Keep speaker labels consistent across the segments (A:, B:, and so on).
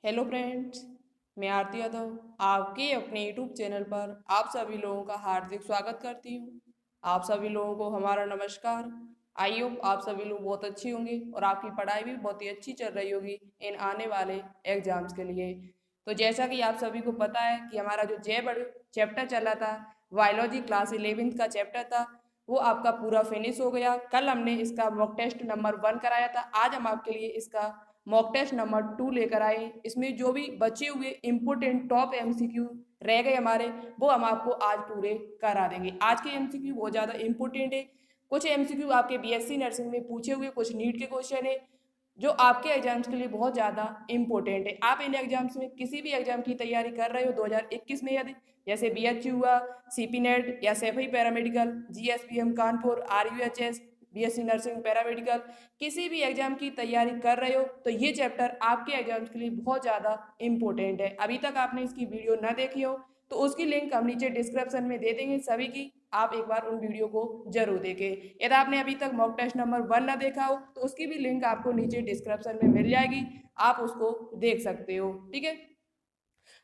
A: Hello friends, मैं आरती यादव आपके अपने यूट्यूब चैनल पर आप सभी लोगों का हार्दिक स्वागत करती हूँ। आप सभी लोगों को हमारा नमस्कार। आई होप आप सभी लोग बहुत अच्छे होंगे और आपकी पढ़ाई भी बहुत ही अच्छी चल रही होगी इन आने वाले एग्जाम्स के लिए। तो जैसा कि आप सभी को पता है कि हमारा जो जे चैप्टर चला था, बायोलॉजी क्लास 11th का चैप्टर था, वो आपका पूरा फिनिश हो गया। कल हमने इसका मॉक टेस्ट नंबर 1 कराया था। आज हम आपके लिए इसका मॉक टेस्ट नंबर 2 लेकर आए। इसमें जो भी बचे हुए इम्पोर्टेंट टॉप एमसीक्यू रह गए हमारे, वो हम आपको आज पूरे करा देंगे। आज के एमसीक्यू बहुत ज़्यादा इंपॉर्टेंट है। कुछ एमसीक्यू आपके बीएससी नर्सिंग में पूछे हुए, कुछ नीट के क्वेश्चन है जो आपके एग्जाम्स के लिए बहुत ज़्यादा इंपॉर्टेंट है। आप इन एग्जाम्स में किसी भी एग्जाम की तैयारी कर रहे हो 2021 में, यदि जैसे बीएचयू हुआ, सीपी नेट या Saifai paramedical, GSPM Kanpur, RUHS, BSc nursing paramedical, किसी भी एग्जाम की तैयारी कर रहे हो तो ये चैप्टर आपके एग्जाम्स के लिए बहुत ज़्यादा इंपॉर्टेंट है। अभी तक आपने इसकी वीडियो ना देखी हो तो उसकी लिंक हम नीचे डिस्क्रिप्शन में दे देंगे सभी की। आप एक बार उन वीडियो को जरूर देखें। यदि आपने अभी तक मॉक टेस्ट नंबर 1 ना देखा हो तो उसकी भी लिंक आपको नीचे डिस्क्रिप्शन में मिल जाएगी, आप उसको देख सकते हो। ठीक है,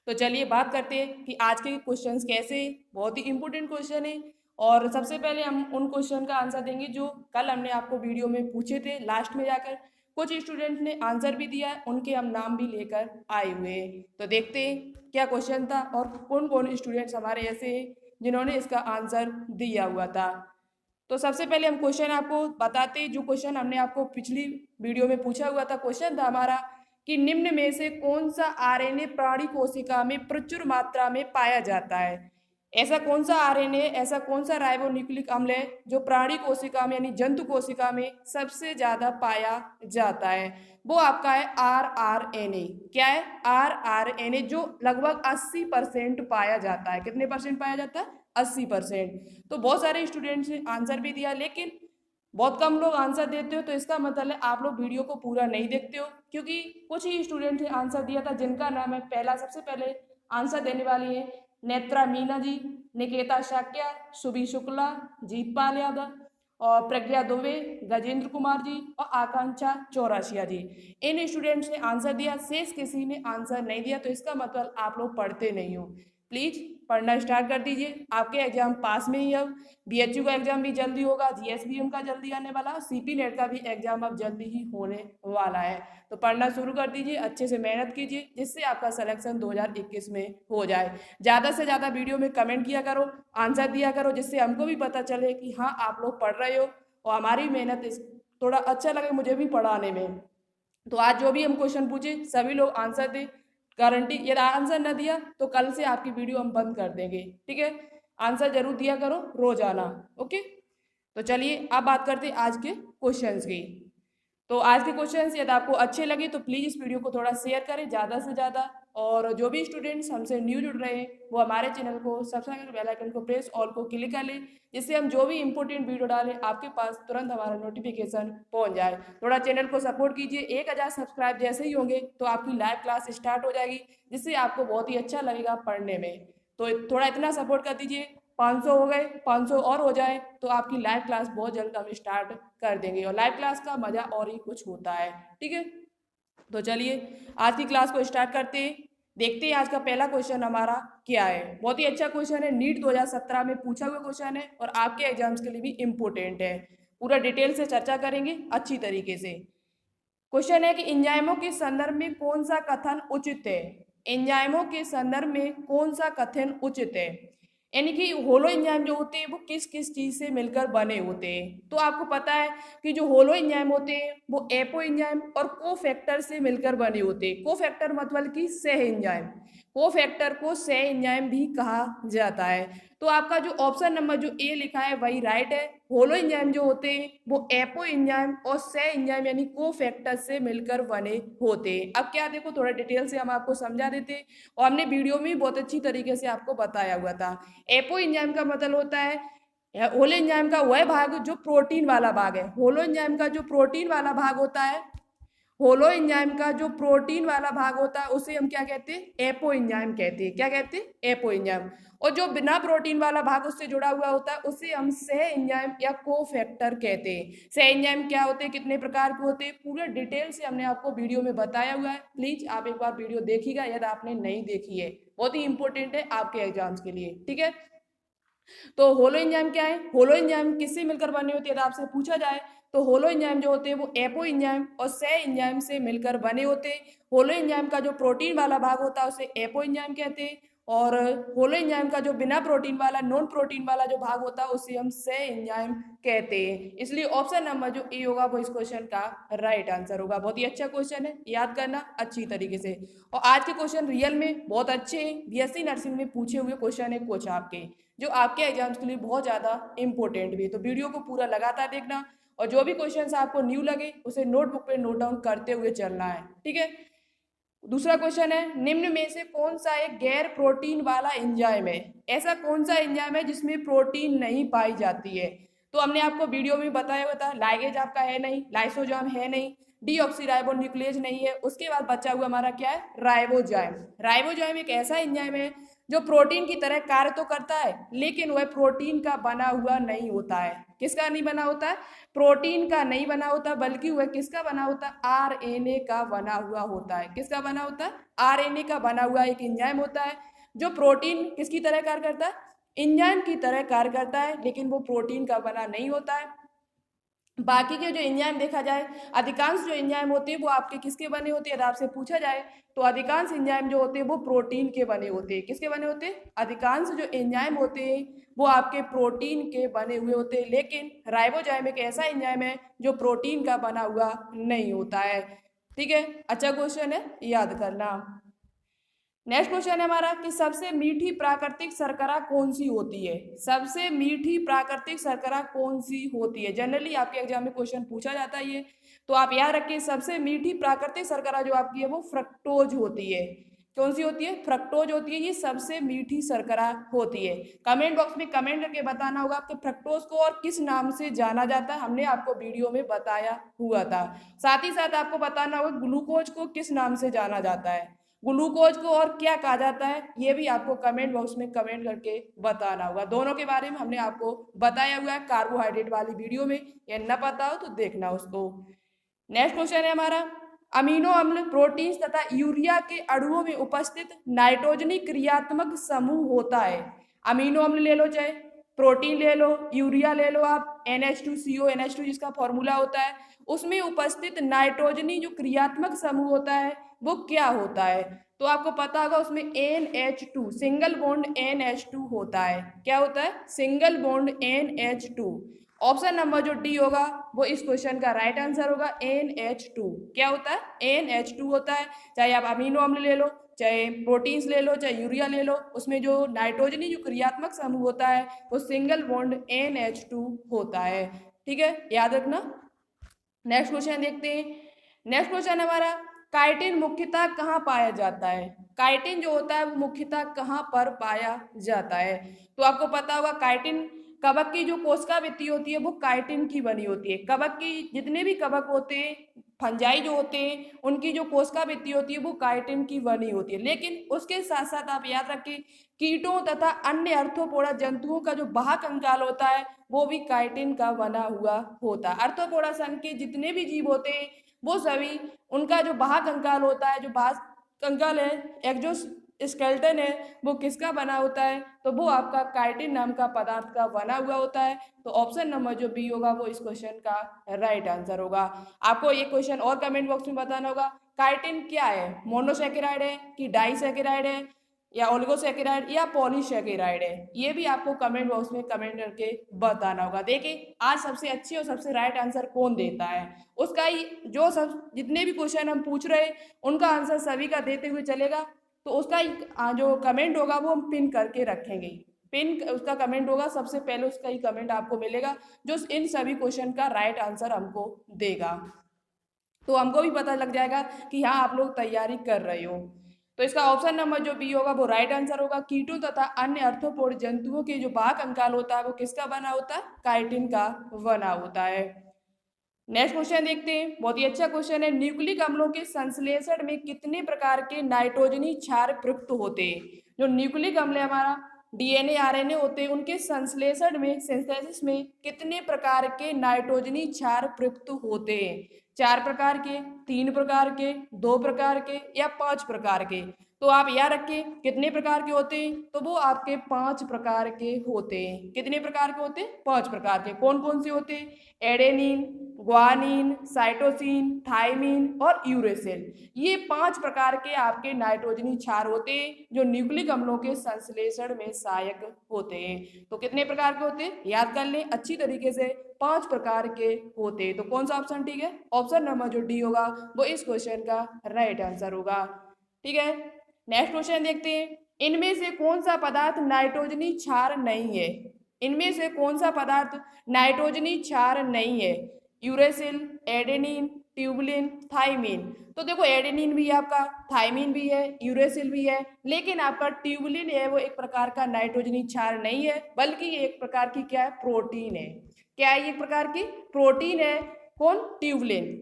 A: तो चलिए बात करते हैं कि आज के क्वेश्चंस कैसे। बहुत ही इंपॉर्टेंट क्वेश्चन है और सबसे पहले हम उन क्वेश्चन का आंसर देंगे जो कल हमने आपको वीडियो में पूछे थे। लास्ट में जाकर कुछ स्टूडेंट ने आंसर भी दिया है, उनके हम नाम भी लेकर आए हुए हैं। तो देखते हैं क्या क्वेश्चन था और कौन कौन स्टूडेंट्स हमारे ऐसे हैं जिन्होंने इसका आंसर दिया हुआ था। तो सबसे पहले हम क्वेश्चन आपको बताते हैं। जो क्वेश्चन हमने आपको पिछली वीडियो में पूछा हुआ था, क्वेश्चन था हमारा कि निम्न में से कौन सा आरएनए प्राणी कोशिका में प्रचुर मात्रा में पाया जाता है। ऐसा कौन सा आरएनए, ऐसा कौन सा राइबोन्यूक्लिक अम्ल है जो प्राणी कोशिका में यानी जंतु कोशिका में सबसे ज्यादा पाया जाता है। वो आपका है आरआरएनए। क्या है? आरआरएनए, जो लगभग 80% पाया जाता है। कितने परसेंट पाया जाता है? 80%। तो बहुत सारे स्टूडेंट्स ने आंसर भी दिया, लेकिन बहुत कम लोग आंसर देते हो, तो इसका मतलब है आप लोग वीडियो को पूरा नहीं देखते हो। क्योंकि कुछ ही स्टूडेंट ने आंसर दिया था जिनका नाम है, पहला सबसे पहले आंसर देने वाली है नेत्रा मीना जी, निकेता शाक्या, सुबी शुक्ला, जीतपाल यादव और प्रज्ञा दुबे, गजेंद्र कुमार जी और आकांक्षा चौरासिया जी। इन स्टूडेंट्स ने आंसर दिया, शेष किसी ने आंसर नहीं दिया। तो इसका मतलब आप लोग पढ़ते नहीं हो। प्लीज पढ़ना स्टार्ट कर दीजिए। आपके एग्जाम पास में ही अब बीएचयू का एग्जाम भी जल्दी होगा, जीएसबीएम का जल्दी आने वाला है, सीपी नेट का भी एग्जाम अब जल्दी ही होने वाला है। तो पढ़ना शुरू कर दीजिए, अच्छे से मेहनत कीजिए जिससे आपका सिलेक्शन 2021 में हो जाए। ज़्यादा से ज़्यादा वीडियो में कमेंट किया करो, आंसर दिया करो, जिससे हमको भी पता चले कि हाँ आप लोग पढ़ रहे हो और हमारी मेहनत थोड़ा अच्छा लगे मुझे भी पढ़ाने में। तो आज जो भी हम क्वेश्चन पूछे सभी लोग आंसर दें। गारंटी, यदि आंसर न दिया तो कल से आपकी वीडियो हम बंद कर देंगे। ठीक है, आंसर जरूर दिया करो रोजाना। ओके, तो चलिए अब बात करते हैं आज के क्वेश्चंस की। तो आज के क्वेश्चंस यदि आपको अच्छे लगे तो प्लीज़ इस वीडियो को थोड़ा शेयर करें ज़्यादा से ज़्यादा। और जो भी स्टूडेंट्स हमसे न्यू जुड़ रहे हैं वो हमारे चैनल को सब्सक्राइब कर बेल आइकन को प्रेस ऑल को क्लिक कर लें, जिससे हम जो भी इंपॉर्टेंट वीडियो डालें आपके पास तुरंत हमारा नोटिफिकेशन पहुंच जाए। थोड़ा चैनल को सपोर्ट कीजिए। 1000 सब्सक्राइब जैसे ही होंगे तो आपकी लाइव क्लास स्टार्ट हो जाएगी, जिससे आपको बहुत ही अच्छा लगेगा पढ़ने में। तो थोड़ा इतना सपोर्ट कर दीजिए। 500 हो गए, 500 और हो जाए तो आपकी लाइव क्लास बहुत जल्द हम स्टार्ट कर देंगे और लाइव क्लास का मजा और ही कुछ होता है। ठीक है, तो चलिए आज की क्लास को स्टार्ट करते हैं। देखते हैं आज का पहला क्वेश्चन हमारा क्या है। बहुत ही अच्छा क्वेश्चन है, नीट 2017 में पूछा हुआ क्वेश्चन है और आपके एग्जाम्स के लिए भी इम्पोर्टेंट है। पूरा डिटेल से चर्चा करेंगे अच्छी तरीके से। क्वेश्चन है कि एंजाइमों के संदर्भ में कौन सा कथन उचित है। एंजाइमों के संदर्भ में कौन सा कथन उचित है, यानी कि होलो एंजाइम जो होते हैं वो किस किस चीज से मिलकर बने होते हैं। तो आपको पता है कि जो होलो एंजाइम होते हैं वो एपो एंजाइम और कोफैक्टर से मिलकर बने होते हैं। कोफैक्टर मतलब कि सह एंजाइम, कोफैक्टर को सह एंजाइम भी कहा जाता है। तो आपका जो ऑप्शन नंबर जो ए लिखा है वही राइट है। होलो एंजाइम जो होते हैं वो एपो एंजाइम और सह एंजाइम यानी कोफैक्टर से मिलकर बने होते हैं। अब क्या देखो, थोड़ा डिटेल से हम आपको समझा देते हैं और हमने वीडियो में बहुत अच्छी तरीके से आपको बताया हुआ था। एपो एंजाइम का मतलब होता है, होलो एंजाइम का वह भाग जो प्रोटीन वाला भाग है। होलो एंजाइम का जो प्रोटीन वाला भाग होता है होलो एंजाइम का जो प्रोटीन वाला भाग होता है उसे हम क्या कहते हैं, एपो एंजाइम कहते हैं। क्या कहते हैं, एपो एंजाइम। और जो बिना प्रोटीन वाला भाग उससे जुड़ा हुआ होता है उसे हम सह एंजाइम या कोफैक्टर कहते हैं। सह एंजाइम क्या होते हैं, कितने प्रकार के होते हैं, पूरे डिटेल से हमने आपको वीडियो में बताया हुआ है। प्लीज आप एक बार वीडियो देखिएगा यदि आपने नहीं देखी है, बहुत ही इंपॉर्टेंट है आपके एग्जाम्स के लिए। ठीक है, तो होलो एंजाइम क्या है, होलो एंजाइम किससे मिलकर बने होते हैं यदि आपसे पूछा जाए तो होलो एंजाइम जो होते हैं वो एपो एंजाइम और सह एंजाइम से मिलकर बने होते हैं। होलो एंजाइम का जो प्रोटीन वाला भाग होता है उसे एपो एंजाइम कहते हैं, और होलो एंजाइम का जो बिना प्रोटीन वाला नॉन प्रोटीन वाला जो भाग होता है उसे हम सह एंजाइम कहते हैं। इसलिए ऑप्शन नंबर जो ए होगा वो इस क्वेश्चन का राइट आंसर होगा। बहुत ही अच्छा क्वेश्चन है, याद करना अच्छी तरीके से। और आज के क्वेश्चन रियल में बहुत अच्छे हैं, बीएससी नर्सिंग में पूछे हुए क्वेश्चन है कुछ आपके, जो आपके एग्जाम्स के लिए बहुत ज़्यादा इंपॉर्टेंट भी है। तो वीडियो को पूरा लगातार देखना, और जो भी क्वेश्चंस आपको न्यू लगे उसे नोटबुक पे नोट डाउन करते हुए चलना है। ठीक है, दूसरा क्वेश्चन है, निम्न में से कौन सा एक गैर प्रोटीन वाला एंजाइम है। ऐसा कौन सा एंजाइम है जिसमें प्रोटीन नहीं पाई जाती है। तो हमने आपको वीडियो में बताया हुआ था, लाइगेज आपका है नहीं, लाइसोजाइम है नहीं, डीऑक्सीराइबो न्यूक्लियेज नहीं है, उसके बाद बचा हुआ हमारा क्या है, राइबोजाइम। राइबोजाइम एक ऐसा एंजाइम है जो प्रोटीन की तरह कार्य तो करता है लेकिन वह प्रोटीन का बना हुआ नहीं होता है। किसका नहीं बना होता है, प्रोटीन का नहीं बना होता, बल्कि वह किसका बना होता है, आरएनए का बना हुआ होता है। किसका बना होता है, आरएनए का बना हुआ एक एंजाइम होता है जो प्रोटीन किसकी तरह कार्य करता है, एंजाइम की तरह कार्य करता है, लेकिन वो प्रोटीन का बना नहीं होता है। बाकी के जो एंजाइम देखा जाए, अधिकांश जो एंजाइम होते हैं वो आपके किसके बने होते हैं, यदि आपसे पूछा जाए तो अधिकांश एंजाइम जो होते हैं वो प्रोटीन के बने होते हैं। किसके बने होते हैं, अधिकांश जो एंजाइम होते हैं वो आपके प्रोटीन के बने हुए होते हैं, लेकिन राइबोजाइम एक ऐसा एंजाइम है जो प्रोटीन का बना हुआ नहीं होता है। ठीक है, अच्छा क्वेश्चन है, याद करना। नेक्स्ट क्वेश्चन है हमारा कि सबसे मीठी प्राकृतिक शर्करा कौन सी होती है। सबसे मीठी प्राकृतिक शर्करा कौन सी होती है, जनरली आपके एग्जाम में क्वेश्चन पूछा जाता है ये, तो आप याद रखिए सबसे मीठी प्राकृतिक शर्करा जो आपकी है वो फ्रक्टोज होती है। कौन सी होती है, फ्रक्टोज होती है, ये सबसे मीठी शर्करा होती है। कमेंट बॉक्स में कमेंट करके बताना होगा आपके फ्रक्टोज को और किस नाम से जाना जाता है, हमने आपको वीडियो में बताया हुआ था। साथ ही साथ आपको बताना होगा ग्लूकोज को किस नाम से जाना जाता है, ग्लूकोज को और क्या कहा जाता है, ये भी आपको कमेंट बॉक्स में कमेंट करके बताना होगा। दोनों के बारे में हमने आपको बताया हुआ है कार्बोहाइड्रेट वाली वीडियो में, ये न पता हो तो देखना उसको। नेक्स्ट क्वेश्चन है हमारा, अमीनो अम्ल, प्रोटीन्स तथा यूरिया के अणुओं में उपस्थित नाइट्रोजनी क्रियात्मक समूह होता है। अमीनो अम्ल ले लो, चाहे प्रोटीन ले लो, यूरिया ले लो, आप NH2CO NH2 जिसका फॉर्मूला होता है, उसमें उपस्थित नाइट्रोजनी जो क्रियात्मक समूह होता है वो क्या होता है। तो आपको पता होगा उसमें NH2 सिंगल बॉन्ड NH2 होता है। क्या होता है, single bond NH2। Option number जो डी होगा वो इस क्वेश्चन का राइट आंसर होगा, NH2। क्या होता है, NH2 होता है। चाहे आप अमीनो अम्ल ले लो, चाहे प्रोटीन्स ले लो, चाहे यूरिया ले लो, उसमें जो नाइट्रोजनी जो क्रियात्मक समूह होता है वो सिंगल बॉन्ड NH2 होता है। ठीक है, याद रखना। नेक्स्ट क्वेश्चन देखते हैं। नेक्स्ट क्वेश्चन हमारा, काइटिन मुख्यतः कहाँ पाया जाता है। काइटिन जो होता है वो मुख्यतः कहाँ पर पाया जाता है। तो आपको पता होगा काइटिन, कवक की जो कोशिका भित्ति होती है वो काइटिन की बनी होती है। कवक की जितने भी कवक होते हैं, फंजाई जो होते हैं, उनकी जो कोशिका भित्ति होती है वो काइटिन की बनी होती है। लेकिन उसके साथ साथ आप याद रखें, कीटों तथा अन्य अर्थोपोडा जंतुओं का जो बाहक कंकाल होता है वो भी काइटिन का बना हुआ होता है। अर्थोपोडा संघ के जितने भी जीव होते हैं वो सभी, उनका जो बाहक कंकाल होता है, जो बाहक कंकाल है, एक्जो स्केलेटन है, वो किसका बना होता है, तो वो आपका काइटिन नाम का पदार्थ का बना हुआ होता है। तो ऑप्शन नंबर जो बी होगा वो इस क्वेश्चन का राइट आंसर होगा। आपको ये क्वेश्चन और कमेंट बॉक्स में बताना होगा, काइटिन क्या है, मोनोसेकेराइड है कि डाइसेकेराइड है या ओलिगोसेकेराइड या पॉलीसेकेराइड है, ये भी आपको कमेंट बॉक्स में कमेंट करके बताना होगा। देखिए आज सबसे अच्छे और सबसे राइट आंसर कौन देता है, उसका ही जो सब जितने भी क्वेश्चन हम पूछ रहे हैं उनका आंसर सभी का देते हुए चलेगा, तो उसका ही जो कमेंट होगा वो हम पिन करके रखेंगे। पिन उसका कमेंट होगा, सबसे पहले उसका ही कमेंट आपको मिलेगा जो इन सभी क्वेश्चन का राइट आंसर हमको देगा, तो हमको भी पता लग जाएगा कि हाँ आप लोग तैयारी कर रहे हो। तो इसका ऑप्शन नंबर जो बी होगा वो राइट आंसर होगा। कीटों तथा अन्य अर्थोपोड जंतुओं के जो बाहक कंकाल होता है वो किसका बना होता है, काइटिन का बना होता है। नेक्स्ट क्वेश्चन देखते हैं, बहुत ही अच्छा क्वेश्चन है। न्यूक्लिक अम्लों के संश्लेषण में कितने प्रकार के नाइट्रोजनी क्षार प्रयुक्त होते हैं? जो न्यूक्लिक अम्ल है हमारा, डीएनए आरएनए होते हैं, उनके संश्लेषण में, सिंथेसिस में कितने प्रकार के नाइट्रोजनी क्षार प्रयुक्त होते हैं? 4 प्रकार के, 3 प्रकार के, 2 प्रकार के या 5 प्रकार के? तो आप याद रखिए कितने प्रकार के होते हैं, तो वो आपके 5 प्रकार के होते हैं। कितने प्रकार के होते हैं? 5 प्रकार के। कौन कौन से होते हैं? एडेनिन, ग्वानिन, साइटोसिन, थाइमिन और यूरेसिल। ये 5 प्रकार के आपके नाइट्रोजनी क्षार होते हैं जो न्यूक्लिक अम्लों के संश्लेषण में सहायक होते हैं। तो कितने प्रकार के होते हैं याद कर लें अच्छी तरीके से, 5 प्रकार के होते हैं। तो कौन सा ऑप्शन ठीक है? ऑप्शन नंबर जो डी होगा वो इस क्वेश्चन का राइट आंसर होगा। ठीक है, नेक्स्ट क्वेश्चन देखते हैं। इनमें से कौन सा पदार्थ नाइट्रोजनी क्षार नहीं है? इनमें से कौन सा पदार्थ नाइट्रोजनी क्षार नहीं है? Uracil, adenine, tubulin, thymine. तो देखो एडेनिन भी है आपका, थाइमिन भी है, यूरेसिल भी है, लेकिन आपका ट्यूबुलिन है वो एक प्रकार का नाइट्रोजनी क्षार नहीं है, बल्कि ये एक प्रकार की क्या है? प्रोटीन है। क्या है? ये एक प्रकार की प्रोटीन है। कौन? ट्यूबुलिन।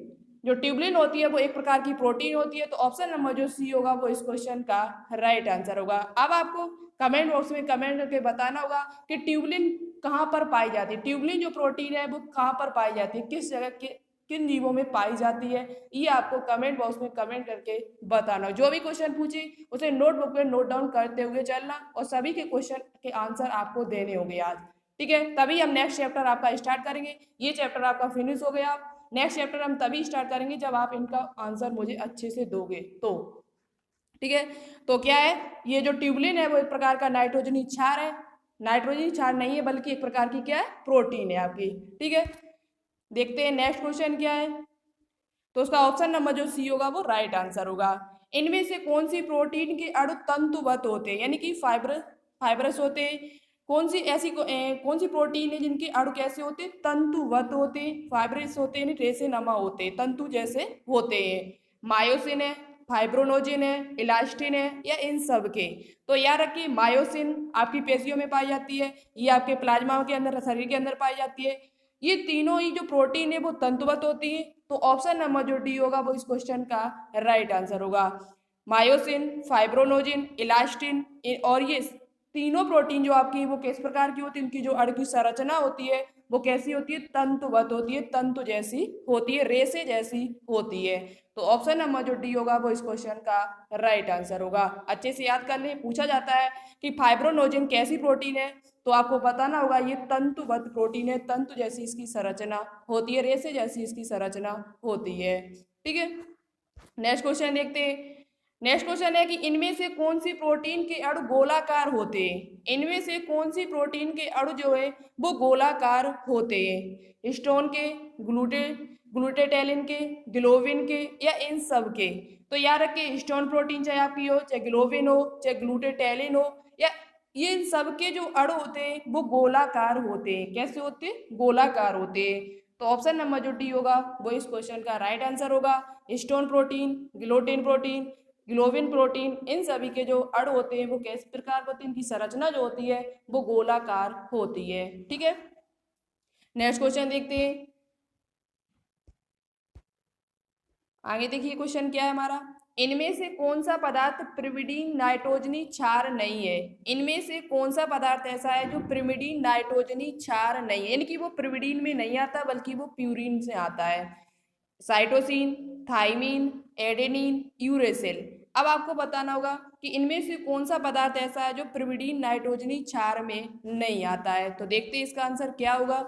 A: जो ट्यूबुलिन होती है वो एक प्रकार की प्रोटीन होती है। तो ऑप्शन नंबर जो सी होगा वो इस क्वेश्चन का राइट आंसर होगा। अब आपको कमेंट बॉक्स में कमेंट करके बताना होगा कि ट्यूबुलिन कहाँ पर पाई जाती है। ट्यूबुलिन जो प्रोटीन है वो कहाँ पर पाई जाती है, किस जगह के किन जीवों में पाई जाती है, ये आपको कमेंट बॉक्स में कमेंट करके बताना। जो भी क्वेश्चन पूछे उसे नोटबुक में नोट डाउन करते हुए चलना और सभी के क्वेश्चन के आंसर आपको देने होंगे आज। ठीक है, तभी हम नेक्स्ट चैप्टर आपका स्टार्ट करेंगे। ये चैप्टर आपका फिनिश हो गया, नेक्स्ट चैप्टर हम तभी स्टार्ट करेंगे जब आप इनका आंसर मुझे अच्छे से दोगे तो। ठीक है, तो क्या है? ये जो ट्यूबुलिन है वो एक प्रकार का नाइट्रोजनी क्षार है। नाइट्रोजनी क्षार नहीं है बल्कि एक प्रकार की क्या है? प्रोटीन है आपकी। ठीक है, देखते हैं नेक्स्ट क्वेश्चन क्या है। तो उसका ऑप्शन नंबर जो सी होगा वो राइट आंसर होगा। इनमें से कौन सी प्रोटीन के अणु तंतुवत होते हैं, यानी कि फाइब्रस होते हैं? कौन सी ऐसी कौन सी प्रोटीन है जिनके अणु कैसे होते हैं? तंतुवत होते हैं, फाइब्रस होते हैं, रेशेनुमा होते हैं, तंतु जैसे होते हैं। मायोसिन है, फाइब्रोनोजिन है, इलास्टिन है या इन सब के? तो याद रखिए मायोसिन आपकी पेशियों में पाई जाती है, ये आपके प्लाज्मा के अंदर, शरीर के अंदर पाई जाती है। ये तीनों ही जो प्रोटीन है वो तंतुवत होती है। तो ऑप्शन नंबर जो डी होगा वो इस क्वेश्चन का राइट आंसर होगा। मायोसिन, फाइब्रोनोजिन, इलास्टिन और ये तीनों प्रोटीन जो आपकी वो किस प्रकार की होती है? उनकी जो अणु की संरचना होती है वो कैसी होती है? तंतुवत होती है, तंतु जैसी होती है, रेसे जैसी होती है। तो ऑप्शन नंबर जो डी होगा वो इस क्वेश्चन का राइट आंसर होगा। अच्छे से याद कर ले, पूछा जाता है कि फाइब्रोनोजिन कैसी प्रोटीन है, तो आपको बताना होगा ये तंतुबद्ध प्रोटीन है, तंतु जैसी इसकी संरचना होती है, रेसे जैसी इसकी संरचना होती है। ठीक है, नेक्स्ट क्वेश्चन देखते हैं। नेक्स्ट क्वेश्चन है कि इनमें से कौन सी प्रोटीन के अणु गोलाकार होते हैं? इनमें से कौन सी प्रोटीन के अणु जो है वो गोलाकार होते हैं? स्टोन के, ग्लूटे ग्लूटेटेलिन के, ग्लोबिन के या इन सब के? तो याद रखिए स्टोन प्रोटीन चाहे आपकी हो, चाहे ग्लोबिन हो, चाहे ग्लूटेटेलिन हो, या ये इन सब के जो अणु होते हैं वो गोलाकार होते हैं। कैसे होते हैं? गोलाकार होते हैं। तो ऑप्शन नंबर जो डी होगा वो इस क्वेश्चन का राइट आंसर होगा। Stone protein, gluten protein, globin protein, इन सभी के जो अणु होते हैं वो किस प्रकार होते हैं? इनकी संरचना जो होती है वो गोलाकार होती है। ठीक है, नेक्स्ट क्वेश्चन देखते हैं। आगे देखिए क्वेश्चन क्या है हमारा। इनमें से कौन सा पदार्थ पिरिमिडीन नाइट्रोजनी क्षार नहीं है? इनमें से कौन सा पदार्थ ऐसा है जो पिरिमिडीन नाइट्रोजनी क्षार नहीं है, यानी कि वो पिरिमिडीन में नहीं आता बल्कि वो प्यूरिन से आता है? Cytosine, thymine, adenine, uracil. अब आपको बताना होगा कि इनमें से कौन सा पदार्थ ऐसा है जो पिरिमिडीन नाइट्रोजनी क्षार में नहीं आता है। तो देखते हैं इसका आंसर क्या होगा।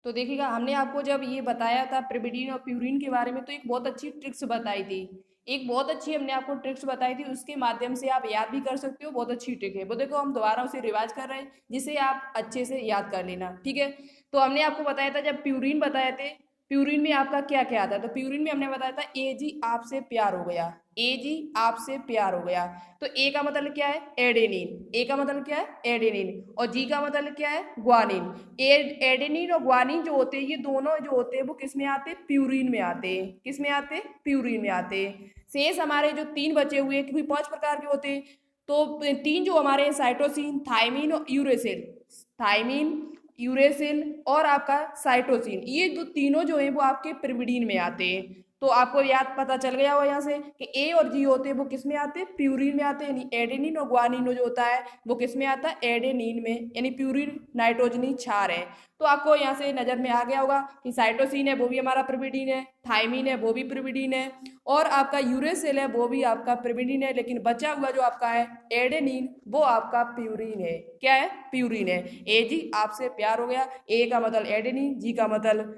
A: तो देखिएगा हमने आपको जब ये बताया था पिरिमिडीन और प्यूरिन के बारे में तो एक बहुत अच्छी ट्रिक्स बताई थी, एक बहुत अच्छी हमने आपको ट्रिक्स बताई थी, उसके माध्यम से आप याद भी कर सकते हो। बहुत अच्छी ट्रिक है वो, देखो हम दोबारा उसे रिवाइज कर रहे हैं जिसे आप अच्छे से याद कर लेना। ठीक है, तो हमने आपको बताया था जब प्यूरिन बताए थे, प्यूरिन में आपका क्या क्या आता है? तो प्यूरिन में हमने बताया था ए जी आपसे प्यार हो गया, ए जी आपसे प्यार हो गया। तो ए का मतलब क्या है? एडेनिन। ए का मतलब क्या है? एडेनिन। और जी का मतलब क्या है? ग्वानिन। एडेनिन और ग्वानिन जो होते हैं ये दोनों जो होते हैं वो किस में आते हैं? प्यूरिन में आते हैं। किस में आते हैं? प्यूरिन में आते हैं। शेष हमारे जो 3 बचे हुए क्योंकि 5 प्रकार के होते हैं तो 3 जो हमारे साइटोसिन, थाइमिन और यूरेसिल, थाइमिन, यूरेसिल और आपका साइटोसिन, ये जो तीनों जो है वो आपके पिरिमिडीन में आते हैं। तो आपको याद पता चल गया हो यहाँ से कि ए और जी होते हैं वो किस में आते हैं, प्यूरिन में आते हैं, यानी एडेनिन और ग्वानिन जो होता है वो किस में आता है, एडेनिन में, यानी प्यूरिन नाइट्रोजनी क्षार है। तो आपको यहाँ से नजर में आ गया होगा कि साइटोसिन है वो भी हमारा पिरिमिडीन है, थाइमिन है वो भी पिरिमिडीन है, और आपका यूरेसिल है वो भी आपका पिरिमिडीन है, लेकिन बचा हुआ जो आपका है एडेनिन वो आपका प्यूरिन है। क्या है, प्यूरिन है। ए जी आपसे प्यार हो गया, ए का मतलब एडेनिन, जी का मतलब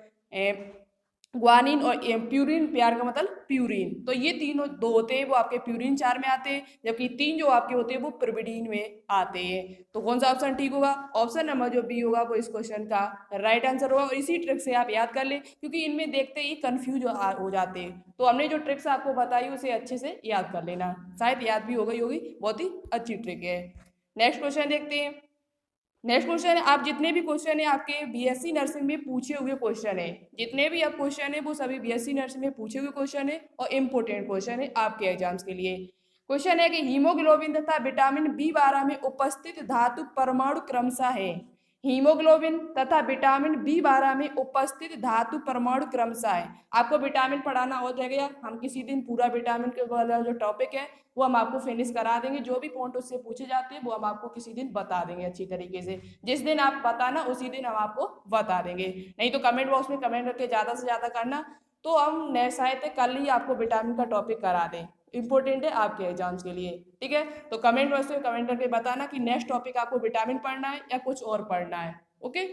A: ग्वानिन, और प्यूरिन प्यार का मतलब प्यूरिन। तो ये तीनों दो होते हैं वो आपके प्यूरिन चार में आते हैं, जबकि तीन जो आपके होते हैं वो पिरिमिडीन में आते हैं। तो कौन सा ऑप्शन ठीक होगा, ऑप्शन नंबर जो बी होगा वो इस क्वेश्चन का राइट आंसर होगा। और इसी ट्रिक से आप याद कर ले, क्योंकि इनमें देखते ही कंफ्यूज हो जाते हैं। तो हमने जो ट्रिक्स आपको बताई उसे अच्छे से याद कर लेना, शायद याद भी हो गई होगी, बहुत ही अच्छी ट्रिक है। नेक्स्ट क्वेश्चन देखते हैं। नेक्स्ट क्वेश्चन है, आप जितने भी क्वेश्चन है आपके बीएससी नर्सिंग में पूछे हुए क्वेश्चन है, जितने भी आप क्वेश्चन है वो सभी बीएससी नर्सिंग में पूछे हुए क्वेश्चन है और इम्पोर्टेंट क्वेश्चन है आपके एग्जाम्स के लिए। क्वेश्चन है कि हीमोग्लोबिन तथा विटामिन बी12 में उपस्थित धातु परमाणु क्रमशः है। हीमोग्लोबिन तथा विटामिन बी12 में उपस्थित धातु परमाणु क्रमशः है। आपको विटामिन पढ़ाना हो जाएगा, हम किसी दिन पूरा विटामिन के वाला जो टॉपिक है वो हम आपको फिनिश करा देंगे। जो भी पॉइंट उससे पूछे जाते हैं वो हम आपको किसी दिन बता देंगे अच्छी तरीके से। जिस दिन आप बताना उसी दिन हम आपको बता देंगे, नहीं तो कमेंट बॉक्स में कमेंट करके ज़्यादा से ज़्यादा करना, तो हम शायद कल ही आपको विटामिन का टॉपिक करा दें। इंपॉर्टेंट है आपके एग्जाम्स के लिए, ठीक है। तो कमेंट बॉक्स में कमेंट करके बताना कि नेक्स्ट टॉपिक आपको विटामिन पढ़ना है या कुछ और पढ़ना है, ओके।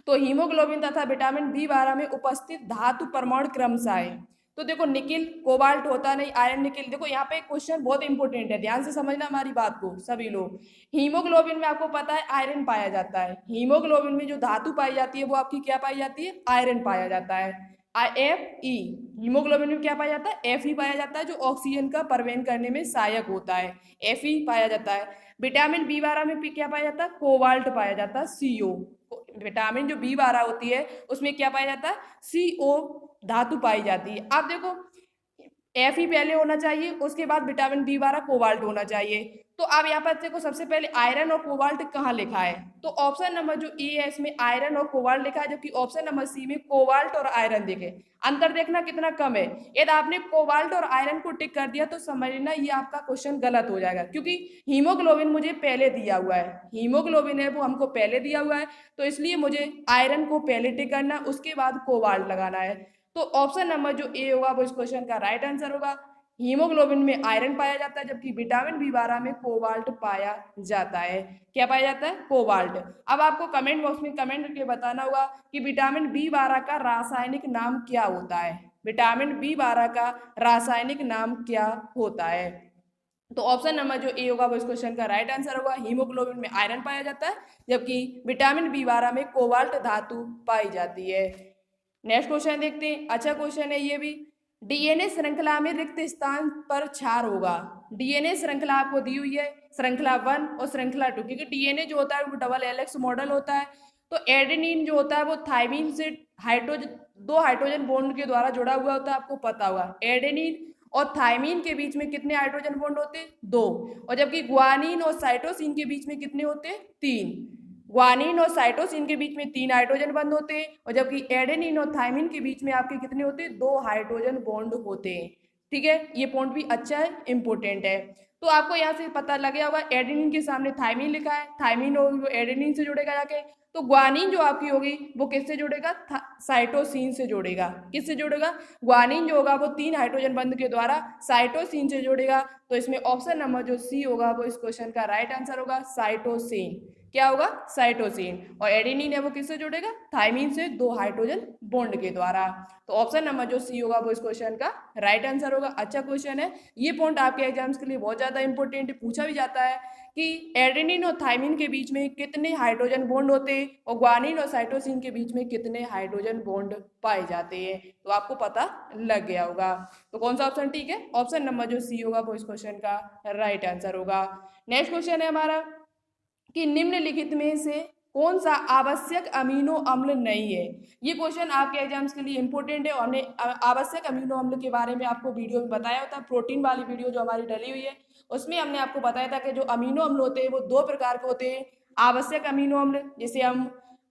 A: तो हीमोग्लोबिन तथा विटामिन बी12 में उपस्थित धातु परमाणु क्रमशः है। तो देखो निकिल कोबाल्ट होता नहीं, आयरन निकिल। देखो यहाँ पे क्वेश्चन बहुत इंपॉर्टेंट है, ध्यान से समझना हमारी बात को सभी लोग। हीमोग्लोबिन में आपको पता है आयरन पाया जाता है, हीमोग्लोबिन में जो धातु पाई जाती है वो आपकी क्या पाई जाती है, आयरन पाया जाता है। एफ ई, हीमोग्लोबिन में क्या पाया जाता है, एफ ई पाया जाता है, जो ऑक्सीजन का परिवहन करने में सहायक होता है, एफ ई पाया जाता है। विटामिन बी12 में क्या पाया जाता है, कोबाल्ट पाया जाता है, सीओ। विटामिन जो बी12 होती है उसमें क्या पाया जाता है, सीओ धातु पाई जाती है। अब देखो एफ ही पहले होना चाहिए, उसके बाद विटामिन बी12 कोबाल्ट होना चाहिए। तो अब यहाँ पर देखो सबसे पहले आयरन और कोबाल्ट कहाँ लिखा है, तो ऑप्शन नंबर जो ए है इसमें आयरन और कोबाल्ट लिखा है, जबकि ऑप्शन नंबर सी में कोबाल्ट और आयरन देखे। अंतर देखना कितना कम है। यदि आपने कोबाल्ट और आयरन को टिक कर दिया तो समझना ये आपका क्वेश्चन गलत हो जाएगा, क्योंकि हीमोग्लोबिन मुझे पहले दिया हुआ है, हीमोग्लोबिन है वो हमको पहले दिया हुआ है, तो इसलिए मुझे आयरन को पहले टिक करना, उसके बाद कोबाल्ट लगाना है। तो ऑप्शन नंबर जो ए होगा वो इस क्वेश्चन का राइट आंसर होगा। हीमोग्लोबिन में आयरन पाया जाता है, जबकि विटामिन बी12 में कोबाल्ट पाया जाता है। क्या पाया जाता है, कोबाल्ट। अब आपको कमेंट बॉक्स में कमेंट करके बताना होगा कि विटामिन बी12 का रासायनिक नाम क्या होता है, विटामिन बी12 का रासायनिक नाम क्या होता है। तो ऑप्शन नंबर जो ए होगा वो इस क्वेश्चन का राइट आंसर होगा। हीमोग्लोबिन में आयरन पाया जाता है, जबकि विटामिन बी12 में कोबाल्ट धातु पाई जाती है। नेक्स्ट क्वेश्चन देखते हैं, अच्छा क्वेश्चन है ये भी। डीएनए श्रृंखला में रिक्त स्थान पर क्षार होगा। डीएनए श्रृंखला आपको दी हुई है, श्रृंखला 1 और श्रृंखला 2, क्योंकि डीएनए जो होता है वो डबल हेलिक्स मॉडल होता है। तो एडेनिन जो होता है वो थाइमिन से दो हाइड्रोजन बॉन्ड के द्वारा जुड़ा हुआ होता है, आपको पता होगा। एडेनिन और थाइमिन के बीच में कितने हाइड्रोजन बॉन्ड होते हैं, 2। और जबकि ग्वानिन और साइटोसिन के बीच में कितने होते हैं, 3। ग्वानिन और साइटोसिन के बीच में 3 हाइड्रोजन बंद होते हैं, और जबकि एडेनिन और थाइमिन के बीच में आपके कितने होते हैं, 2 हाइड्रोजन बॉन्ड होते हैं। ठीक है, ये पॉइंट भी अच्छा है, इंपॉर्टेंट है। तो आपको यहाँ से पता लग गया होगा, एडेनिन के सामने थाइमिन लिखा है, थाइमिन होगी वो एडेनिन से जुड़ेगा जाके। तो ग्वानिन जो आपकी होगी वो किससे जुड़ेगा, साइटोसिन से जुड़ेगा। किससे जुड़ेगा, ग्वानिन जो होगा वो 3 हाइड्रोजन बंध के द्वारा साइटोसिन से जुड़ेगा। तो इसमें ऑप्शन नंबर जो सी होगा वो इस क्वेश्चन का राइट आंसर होगा, साइटोसिन। क्या होगा, साइटोसिन। और एडेनिन है वो किससे जुड़ेगा, थाइमिन से 2 हाइड्रोजन बॉन्ड के द्वारा। तो ऑप्शन नंबर जो सी होगा वो इस क्वेश्चन का राइट आंसर होगा। अच्छा क्वेश्चन है, ये पॉइंट आपके एग्जाम्स के लिए बहुत ज्यादा इंपॉर्टेंट है, पूछा भी जाता है कि एडेनिन और थाइमिन के बीच में कितने हाइड्रोजन बॉन्ड होते हैं और ग्वानिन और साइटोसिन के बीच में कितने हाइड्रोजन बॉन्ड पाए जाते हैं। तो आपको पता लग गया होगा। तो कौन सा ऑप्शन ठीक है, ऑप्शन नंबर जो सी होगा वो इस क्वेश्चन का राइट आंसर होगा। नेक्स्ट क्वेश्चन है हमारा कि निम्नलिखित में से कौन सा आवश्यक अमीनो अम्ल नहीं है। ये क्वेश्चन आपके एग्जाम्स के लिए इंपॉर्टेंट है। हमने आवश्यक अमीनो अम्ल के बारे में आपको वीडियो में बताया होता है, प्रोटीन वाली वीडियो जो हमारी डली हुई है उसमें हमने आपको बताया था कि जो अमीनो अम्ल होते हैं वो 2 प्रकार के होते हैं। आवश्यक अमीनो अम्ल जिसे हम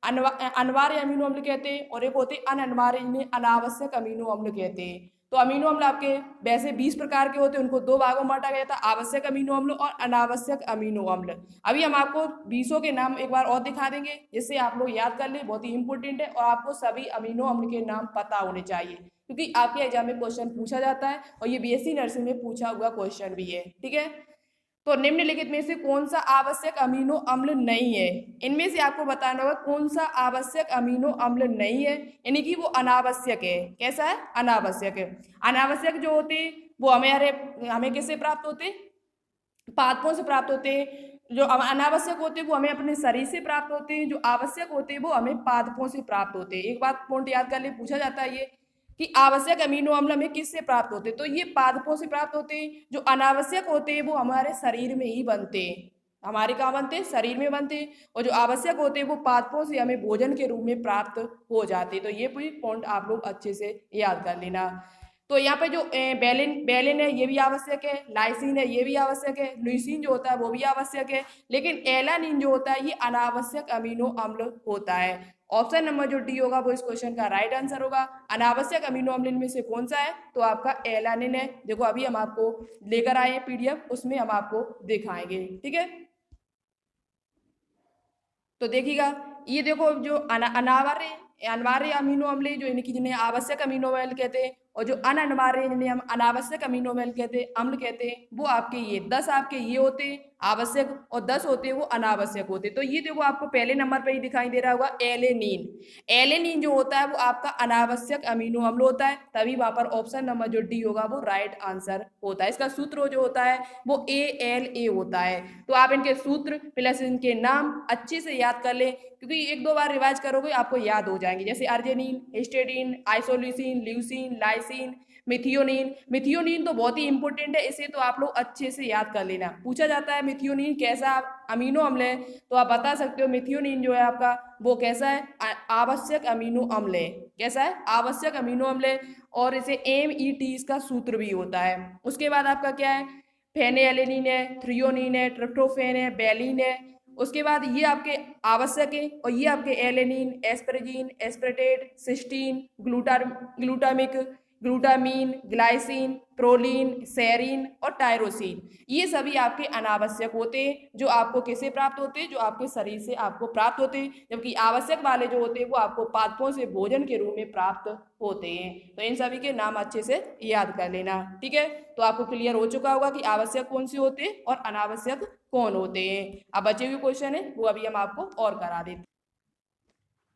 A: अनिवार्य अमीनो अम्ल कहते हैं और एक होते हैं अनअनिवार्य, इन्हें अनावश्यक अमीनो अम्ल कहते हैं। तो अमीनो अम्ल आपके वैसे 20 प्रकार के होते हैं, उनको 2 भागों में बांटा गया था, आवश्यक अमीनो अम्ल और अनावश्यक अमीनो अम्ल। अभी हम आपको 20 के नाम एक बार और दिखा देंगे जिससे आप लोग याद कर ले, बहुत ही इंपॉर्टेंट है और आपको सभी अमीनो अम्ल के नाम पता होने चाहिए क्योंकि आपके एग्जाम में क्वेश्चन पूछा जाता है और ये बीएससी नर्सिंग में पूछा हुआ क्वेश्चन भी है। ठीक है, तो निम्नलिखित में से कौन सा आवश्यक अमीनो अम्ल नहीं है? इनमें से आपको बताना होगा कौन सा आवश्यक अमीनो अम्ल नहीं है, यानी कि वो अनावश्यक है। कैसा है? अनावश्यक है। अनावश्यक जो होते हैं वो हमें किससे प्राप्त होते हैं? पादपों से प्राप्त होते हैं। जो अनावश्यक होते हैं वो हमें अपने शरीर से प्राप्त होते हैं, जो आवश्यक होते हैं वो हमें पादपों से प्राप्त होते हैं। एक बात पॉइंट याद कर ले, पूछा जाता है ये कि आवश्यक अमीनो अम्ल हमें किससे प्राप्त होते हैं, तो ये पादपों से प्राप्त होते हैं। जो अनावश्यक होते हैं वो हमारे शरीर में ही बनते हैं, हमारे कहाँ बनते हैं? शरीर में बनते हैं। और जो आवश्यक होते हैं वो पादपों से हमें भोजन के रूप में प्राप्त हो जाते हैं। तो ये पूरी पॉइंट आप लोग अच्छे से याद कर लेना। तो यहाँ पे जो बेलिन बेलिन है ये भी आवश्यक है, लाइसिन है ये भी आवश्यक है, ल्यूसीन जो होता है वो भी आवश्यक है, लेकिन एलानिन जो होता है ये अनावश्यक अमीनो अम्ल होता है। ऑप्शन नंबर जो डी होगा वो इस क्वेश्चन का राइट आंसर होगा। अनावश्यक अमीनो अम्ल में से कौन सा है? तो आपका एलानिन है। देखो अभी हम आपको लेकर आए हैं पीडीएफ, उसमें हम आपको दिखाएंगे। ठीक है, तो देखिएगा ये देखो जो अनिवार्य अमीनो अम्ल जो इनकी जिन्हें आवश्यक अमीनो अम्ल कहते हैं और जो अनअनिवार्य जिन्हें हम अनावश्यक अमीनो अम्ल कहते हैं, अम्ल कहते हैं, वो आपके ये 10 आपके ये होते हैं आवश्यक और 10 होते हैं वो अनावश्यक होते हैं। तो ये देखो आपको पहले नंबर पर ही दिखाई दे रहा होगा एलेनिन। एलेनिन जो होता है वो आपका अनावश्यक अमीनो अम्ल होता है, तभी वहां पर ऑप्शन नंबर जो डी होगा वो राइट आंसर होता है। इसका सूत्र जो होता है वो ALA होता है। तो आप इनके सूत्र प्लस इनके नाम अच्छे से याद कर लें क्योंकि एक दो बार रिवाइज करोगे आपको याद हो जाएंगे, जैसे arginine, histidine, isoleucine, leucine, lysine, methionine. Methionine तो बहुत ही इंपॉर्टेंट है, इसे तो आप लोग अच्छे से याद कर लेना। पूछा जाता है मिथियोनिन कैसा अमीनो अम्ल है, तो आप बता सकते हो मिथियोनिन जो है आपका वो कैसा है? आवश्यक अमीनो अम्ल है। कैसा है? आवश्यक अमीनो अम्ल है और इसे MET इसका सूत्र भी होता है। उसके बाद आपका क्या है? फेनेलेनिन है, थ्रियोनिन है, ट्रिप्टोफेन है, बेलिन है। उसके बाद ये आपके आवश्यक है और ये आपके alanine, asparagine, aspartate, cysteine, glutamic, glutamine, glycine, proline, serine और टायरोसिन, ये सभी आपके अनावश्यक होते हैं जो आपको किससे प्राप्त होते हैं? जो आपके शरीर से आपको प्राप्त होते हैं, जबकि आवश्यक वाले जो होते हैं वो आपको पादपों से भोजन के रूप में प्राप्त होते हैं। तो इन सभी के नाम अच्छे से याद कर लेना। ठीक है, तो आपको क्लियर हो चुका होगा कि आवश्यक कौन से होते हैं और अनावश्यक कौन होते हैं। अब बचे हुए क्वेश्चन है वो अभी हम आपको और करा देते हैं।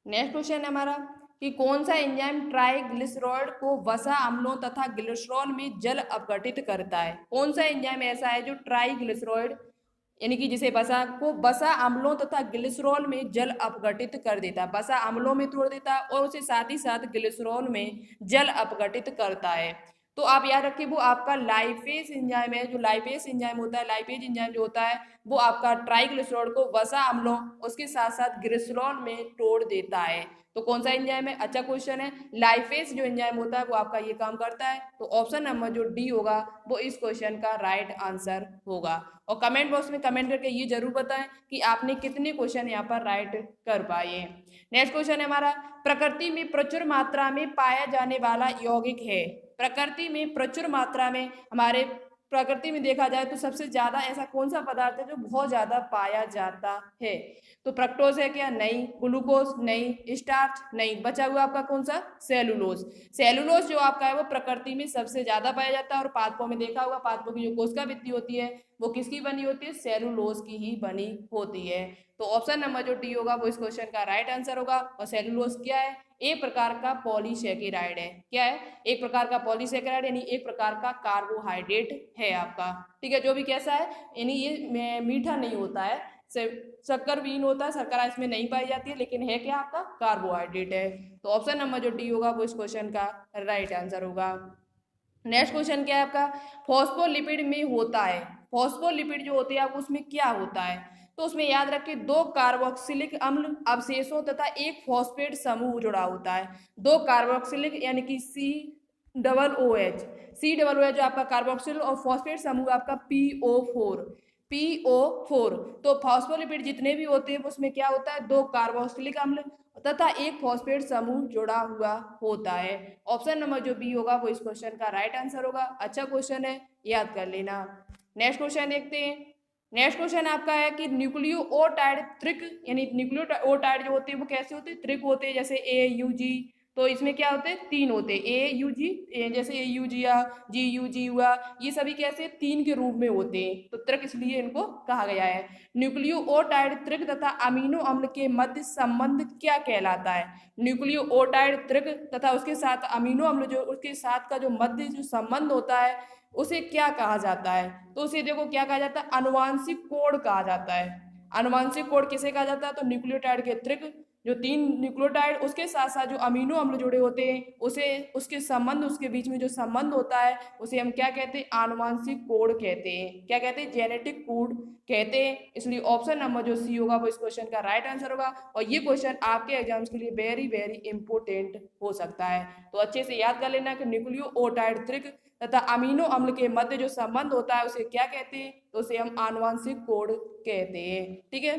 A: नेक्स्ट क्वेश्चन है हमारा कि कौन सा एंजाइम ट्राइग्लिसरॉइड को वसा अम्लों तथा ग्लिसरॉल में जल अपघटित करता है? कौन सा एंजाइम ऐसा है जो ट्राइग्लिसरॉइड यानी कि जिसे वसा अम्लों तथा ग्लिसरॉल में जल अपघटित कर देता है, वसा अम्लों में तोड़ देता है और उसे साथ ही साथ ग्लिसरॉल में जल अपघटित करता है। तो आप याद रखिए वो आपका लाइपेज एंजाइम है। जो लाइपेज एंजाइम होता है, लाइपेज एंजाइम जो होता है वो आपका ट्राइग्लिसरॉल को वसा अम्लों उसके साथ साथ ग्लिसरॉल में तोड़ देता है। तो कौन सा एंजाइम है? अच्छा क्वेश्चन है। लाइपेज जो एंजाइम होता है वो आपका ये काम करता है। तो ऑप्शन नंबर जो डी होगा वो इस क्वेश्चन का राइट आंसर होगा। और कमेंट बॉक्स में कमेंट करके ये जरूर बताएं कि आपने कितने क्वेश्चन यहाँ पर राइट कर पाए। नेक्स्ट क्वेश्चन है हमारा, प्रकृति में प्रचुर मात्रा में पाया जाने वाला यौगिक है। प्रकृति में प्रचुर मात्रा में हमारे प्रकृति में देखा जाए तो सबसे ज्यादा ऐसा कौन सा पदार्थ है जो बहुत ज्यादा पाया जाता है? तो फ्रक्टोज है क्या? नहीं। ग्लूकोज? नहीं। स्टार्च? नहीं। बचा हुआ आपका कौन सा? सेलुलोज। सेलुलोज जो आपका है वो प्रकृति में सबसे ज्यादा पाया जाता है और पादपों में देखा होगा पादपों की जो कोशिका भित्ति होती है वो किसकी बनी होती है? सेलुलोज की ही बनी होती है। तो ऑप्शन नंबर जो डी होगा वो इस क्वेश्चन का राइट आंसर होगा। और सेलुलोज क्या है? एक प्रकार का पॉलीसेकेराइड है। क्या है? एक प्रकार का पॉलीसेकेराइड यानी एक प्रकार का कार्बोहाइड्रेट है आपका। ठीक है, जो भी कैसा है यानी ये मीठा नहीं होता है, शक्कर विहीन होता है, शर्करा इसमें नहीं पाई जाती है, लेकिन है क्या आपका? कार्बोहाइड्रेट है। तो ऑप्शन नंबर जो डी होगा वो इस क्वेश्चन का राइट आंसर होगा। नेक्स्ट क्वेश्चन क्या है आपका, फॉस्फोलिपिड में होता है। फॉस्फोलिपिड जो होते हैं आप उसमें क्या होता है? तो उसमें याद रखिए दो कार्बोक्सिलिक अम्ल अवशेषों तथा एक फॉस्फेट समूह जुड़ा होता है। दो कार्बोक्सिलिक यानी कि COOH जो आपका कार्बोक्सिल और फॉस्फेट समूह आपका PO4। PO4। तो फॉस्फोलिपिड जितने भी होते हैं उसमें क्या होता है, 2 कार्बोक्सिलिक अम्ल तथा एक फॉस्फेट समूह जुड़ा हुआ होता है। ऑप्शन नंबर जो बी होगा वो इस क्वेश्चन का राइट आंसर होगा। अच्छा क्वेश्चन है, याद कर लेना। नेक्स्ट क्वेश्चन देखते हैं। नेक्स्ट क्वेश्चन आपका है कि न्यूक्लियोटाइड त्रिक, यानी न्यूक्लियोटाइड जो होते हैं वो कैसे होते हैं, त्रिक होते हैं, जैसे AUG। तो इसमें क्या होते हैं, 3 होते हैं। AUG, जैसे AUG या GUG हुआ, ये सभी कैसे 3 के रूप में होते हैं, तो त्रिक इसलिए इनको कहा गया है। न्यूक्लियोटाइड त्रिक तथा अमीनो अम्ल के मध्य संबंध क्या कहलाता है। न्यूक्लियोटाइड त्रिक तथा उसके साथ अमीनो अम्ल जो उसके साथ का जो मध्य जो संबंध होता है उसे क्या कहा जाता है। तो उसे देखो क्या कहा जाता है, अनुवांशिक कोड कहा जाता है। अनुवांशिक कोड किसे कहा जाता है, तो न्यूक्लियोटाइड के त्रिक जो 3 न्यूक्लियोटाइड उसके साथ साथ जो अमीनो अम्ल जुड़े होते हैं उसे उसके संबंध उसके बीच में जो संबंध होता है उसे हम क्या कहते हैं, आनुवांशिक कोड कहते हैं। क्या कहते हैं, जेनेटिक कोड कहते हैं। इसलिए ऑप्शन नंबर जो सी होगा वो इस क्वेश्चन का राइट आंसर होगा। और ये क्वेश्चन आपके एग्जाम्स के लिए वेरी वेरी इंपॉर्टेंट हो सकता है। तो अच्छे से याद कर लेना कि न्यूक्लियोटाइड त्रिक तथा अमीनो अम्ल के मध्य जो संबंध होता है उसे क्या कहते हैं, तो उसे हम आनुवांशिक कोड कहते हैं। ठीक है,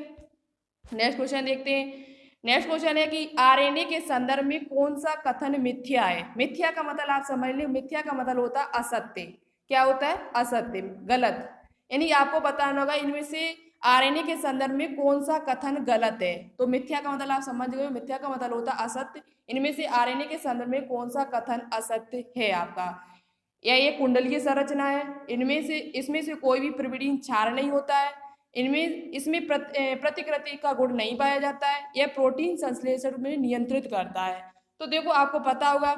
A: नेक्स्ट क्वेश्चन देखते हैं। नेक्स्ट क्वेश्चन है कि आरएनए के संदर्भ में कौन सा कथन मिथ्या है। मिथ्या का मतलब आप समझ लें, मिथ्या का मतलब होता है असत्य। क्या होता है, असत्य, गलत। यानी आपको बताना होगा इनमें से आरएनए के संदर्भ में कौन सा कथन गलत है। तो मिथ्या का मतलब आप समझ गए, मिथ्या का मतलब होता है असत्य। इनमें से आरएनए के संदर्भ में कौन सा कथन असत्य है आपका। या ये कुंडलीय संरचना है, इनमें से इसमें से कोई भी प्रिविडीन क्षार नहीं होता है, इसमें प्रतिकृति का गुण नहीं पाया जाता है, यह प्रोटीन संश्लेषण में नियंत्रित करता है। तो देखो आपको पता होगा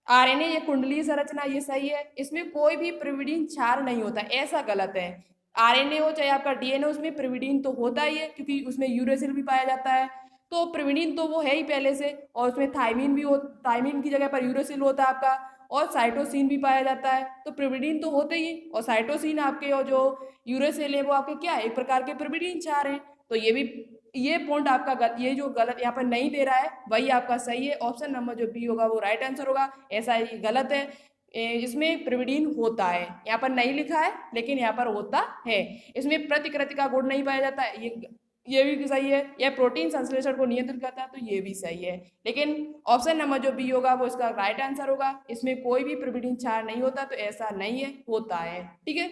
A: आरएनए ये कुंडलीय संरचना ये सही है, इसमें कोई भी प्रिविडीन क्षार नहीं होता, ऐसा गलत है। आरएनए हो चाहे आपका डीएनए, उसमें प्रिविडीन तो होता ही है क्योंकि उसमें यूरेसिल भी पाया जाता है। तो प्रिविडीन तो वो है ही पहले से, और उसमें थाइमिन भी हो, थाइमिन की जगह पर यूरेसिल होता है आपका, और साइटोसिन भी पाया जाता है। तो प्रिविडीन तो होते ही, और साइटोसिन आपके और जो यूरेसिल है वो आपके क्या है, एक प्रकार के प्रिविडीन क्षार हैं। तो ये पॉइंट आपका ये जो गलत यहाँ पर नहीं दे रहा है वही आपका सही है। ऑप्शन नंबर जो बी होगा वो राइट आंसर होगा। ऐसा ही गलत है, इसमें प्रिविडीन होता है, यहाँ पर नहीं लिखा है लेकिन यहाँ पर होता है। इसमें प्रतिकृति का गुण नहीं पाया जाता है, ये भी सही है। यह प्रोटीन संश्लेषण को नियंत्रित करता है, तो ये भी सही है। लेकिन ऑप्शन नंबर जो बी होगा वो इसका राइट आंसर होगा। इसमें कोई भी प्रिविडीन क्षार नहीं होता, तो ऐसा नहीं है, होता है। ठीक है,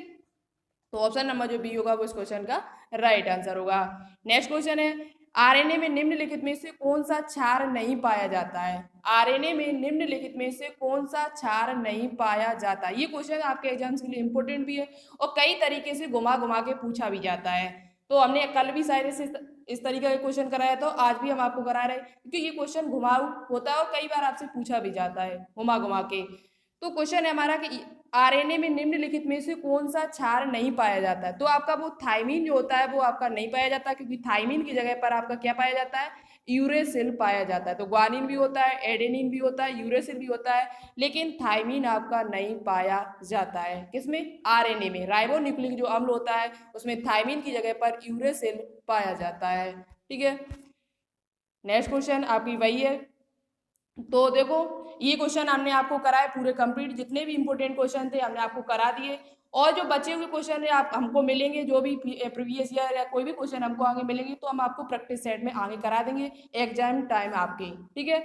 A: तो ऑप्शन नंबर जो बी होगा वो इस क्वेश्चन का राइट आंसर होगा। नेक्स्ट क्वेश्चन है, आरएनए में निम्नलिखित में से कौन सा क्षार नहीं पाया जाता है। आरएनए में निम्नलिखित में से कौन सा क्षार नहीं पाया जाता। ये क्वेश्चन आपके एग्जाम्स के लिए इंपॉर्टेंट भी है और कई तरीके से घुमा घुमा के पूछा भी जाता है। तो हमने कल भी शायद से इस तरीके का क्वेश्चन कराया, तो आज भी हम आपको करा रहे हैं क्योंकि ये क्वेश्चन घुमाऊ होता है और कई बार आपसे पूछा भी जाता है घुमा घुमा के। तो क्वेश्चन है हमारा कि आरएनए में निम्नलिखित में से कौन सा क्षार नहीं पाया जाता है। तो आपका वो थाइमिन जो होता है वो आपका नहीं पाया जाता, क्योंकि थाइमिन की जगह पर आपका क्या पाया जाता है, यूरेसिल पाया जाता है। तो ग्वानिन भी होता है, एडेनिन भी होता है, यूरेसिल भी होता है, लेकिन थाइमिन आपका नहीं पाया जाता है। किसमें, आरएनए में। राइबोन्यूक्लिक जो अम्ल होता है उसमें थाइमिन की जगह पर यूरेसिल पाया जाता है। ठीक है, नेक्स्ट क्वेश्चन आपकी वही है। तो देखो ये क्वेश्चन हमने आपको कराए पूरे कंप्लीट, जितने भी इंपॉर्टेंट क्वेश्चन थे हमने आपको करा दिए। और जो बचे हुए क्वेश्चन है आप हमको मिलेंगे, जो भी प्रीवियस ईयर या कोई भी क्वेश्चन हमको आगे मिलेंगे तो हम आपको प्रैक्टिस सेट में आगे करा देंगे एग्जाम टाइम आपके। ठीक है,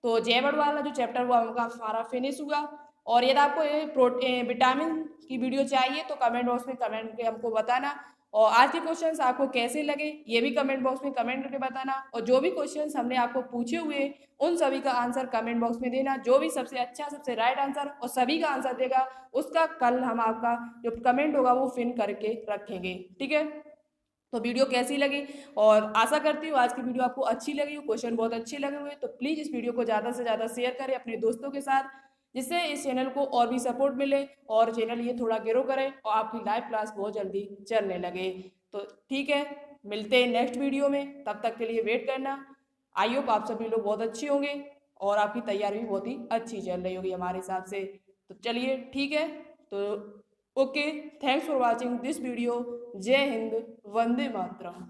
A: तो जयवर्ड वाला जो चैप्टर हुआ उनका सारा फिनिश हुआ। और यदि आपको विटामिन की वीडियो चाहिए तो कमेंट बॉक्स में कमेंट करके हमको बताना। और आज के क्वेश्चंस आपको कैसे लगे ये भी कमेंट बॉक्स में कमेंट करके बताना। और जो भी क्वेश्चंस हमने आपको पूछे हुए उन सभी का आंसर कमेंट बॉक्स में देना। जो भी सबसे अच्छा सबसे राइट आंसर और सभी का आंसर देगा उसका कल हम आपका जो कमेंट होगा वो पिन करके रखेंगे। ठीक है, तो वीडियो कैसी लगी, और आशा करती हूँ आज की वीडियो आपको अच्छी लगी हो, क्वेश्चन बहुत अच्छे लगे हुए। तो प्लीज़ इस वीडियो को ज़्यादा से ज़्यादा शेयर करें अपने दोस्तों के साथ, जिससे इस चैनल को और भी सपोर्ट मिले और चैनल ये थोड़ा ग्रो करे और आपकी लाइव क्लास बहुत जल्दी चलने लगे। तो ठीक है, मिलते हैं नेक्स्ट वीडियो में, तब तक के लिए वेट करना। आई होप आप सभी लोग बहुत अच्छे होंगे और आपकी तैयारी भी बहुत ही अच्छी चल रही होगी हमारे हिसाब से। तो चलिए ठीक है, तो okay, thanks for watching this video. जय हिंद, वंदे मातरम।